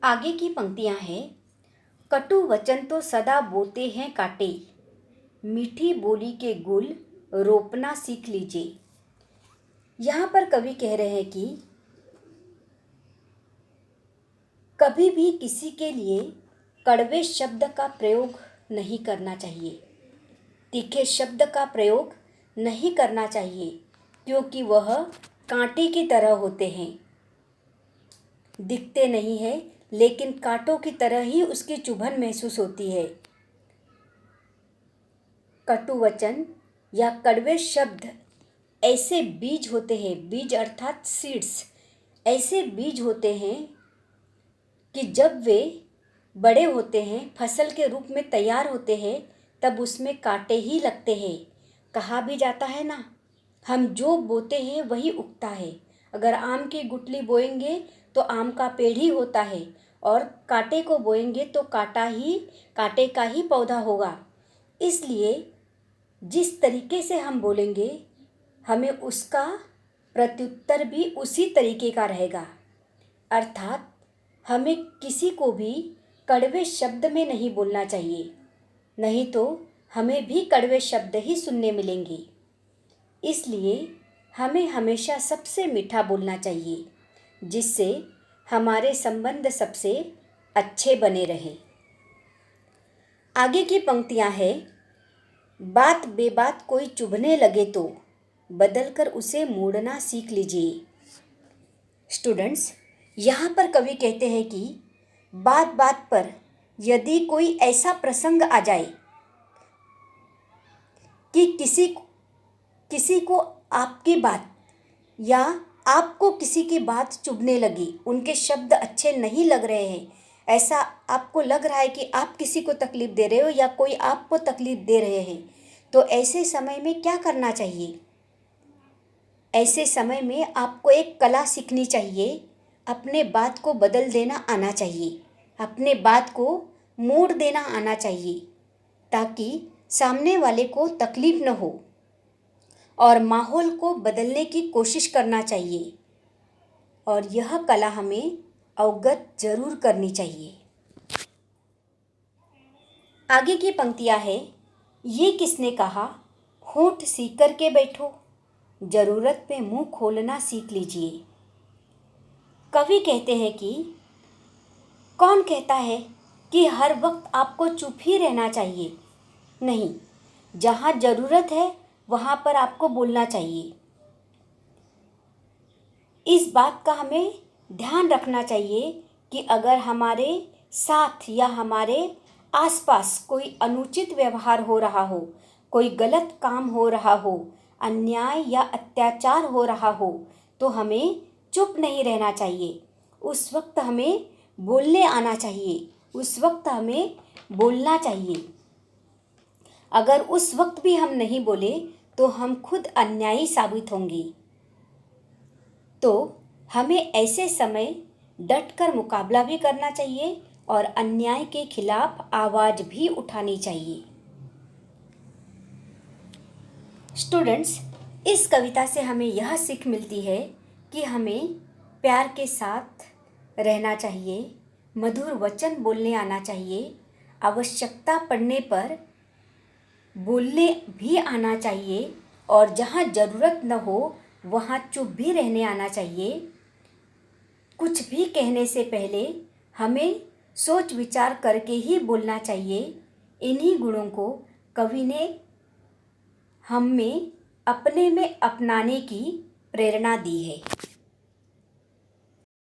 आगे की पंक्तियां हैं। कटु वचन तो सदा बोते हैं काटे, मीठी बोली के गुल रोपना सीख लीजिए। यहाँ पर कवि कह रहे हैं कि कभी भी किसी के लिए कड़वे शब्द का प्रयोग नहीं करना चाहिए, तीखे शब्द का प्रयोग नहीं करना चाहिए, क्योंकि वह कांटे की तरह होते हैं। दिखते नहीं है लेकिन कांटों की तरह ही उसकी चुभन महसूस होती है। कटु वचन या कड़वे शब्द ऐसे बीज होते हैं, बीज अर्थात सीड्स, ऐसे बीज होते हैं कि जब वे बड़े होते हैं, फसल के रूप में तैयार होते हैं, तब उसमें कांटे ही लगते हैं। कहा भी जाता है ना, हम जो बोते हैं वही उगता है। अगर आम की गुठली बोएंगे तो आम का पेड़ ही होता है, और कांटे को बोएंगे तो कांटे का ही पौधा होगा। इसलिए जिस तरीके से हम बोलेंगे, हमें उसका प्रत्युत्तर भी उसी तरीके का रहेगा। अर्थात हमें किसी को भी कड़वे शब्द में नहीं बोलना चाहिए, नहीं तो हमें भी कड़वे शब्द ही सुनने मिलेंगे। इसलिए हमें हमेशा सबसे मीठा बोलना चाहिए, जिससे हमारे संबंध सबसे अच्छे बने रहे। आगे की पंक्तियां हैं। बात बेबात कोई चुभने लगे तो बदलकर उसे मोड़ना सीख लीजिए। स्टूडेंट्स, यहाँ पर कवि कहते हैं कि बात बात पर यदि कोई ऐसा प्रसंग आ जाए कि किसी को आपकी बात या आपको किसी की बात चुभने लगी, उनके शब्द अच्छे नहीं लग रहे हैं, ऐसा आपको लग रहा है कि आप किसी को तकलीफ़ दे रहे हो या कोई आपको तकलीफ़ दे रहे हैं, तो ऐसे समय में क्या करना चाहिए? ऐसे समय में आपको एक कला सीखनी चाहिए। अपने बात को बदल देना आना चाहिए, अपने बात को मोड़ देना आना चाहिए, ताकि सामने वाले को तकलीफ़ न हो, और माहौल को बदलने की कोशिश करना चाहिए। और यह कला हमें अवगत जरूर करनी चाहिए। आगे की पंक्तियां हैं। ये किसने कहा, होंठ सीकर के बैठो, ज़रूरत पे मुंह खोलना सीख लीजिए। कवि कहते हैं कि कौन कहता है कि हर वक्त आपको चुप ही रहना चाहिए? नहीं, जहाँ ज़रूरत है वहाँ पर आपको बोलना चाहिए। इस बात का हमें ध्यान रखना चाहिए कि अगर हमारे साथ या हमारे आसपास कोई अनुचित व्यवहार हो रहा हो, कोई गलत काम हो रहा हो, अन्याय या अत्याचार हो रहा हो, तो हमें चुप नहीं रहना चाहिए। उस वक्त हमें बोलने आना चाहिए, उस वक्त हमें बोलना चाहिए। अगर उस वक्त भी हम नहीं बोले तो हम खुद अन्यायी साबित होंगे। तो हमें ऐसे समय डटकर मुकाबला भी करना चाहिए और अन्याय के खिलाफ आवाज़ भी उठानी चाहिए। स्टूडेंट्स, इस कविता से हमें यह सीख मिलती है कि हमें प्यार के साथ रहना चाहिए, मधुर वचन बोलने आना चाहिए, आवश्यकता पड़ने पर बोलने भी आना चाहिए, और जहाँ ज़रूरत न हो वहाँ चुप भी रहने आना चाहिए। कुछ भी कहने से पहले हमें सोच विचार करके ही बोलना चाहिए। इन्हीं गुणों को कवि ने हमें अपने में अपनाने की प्रेरणा दी है।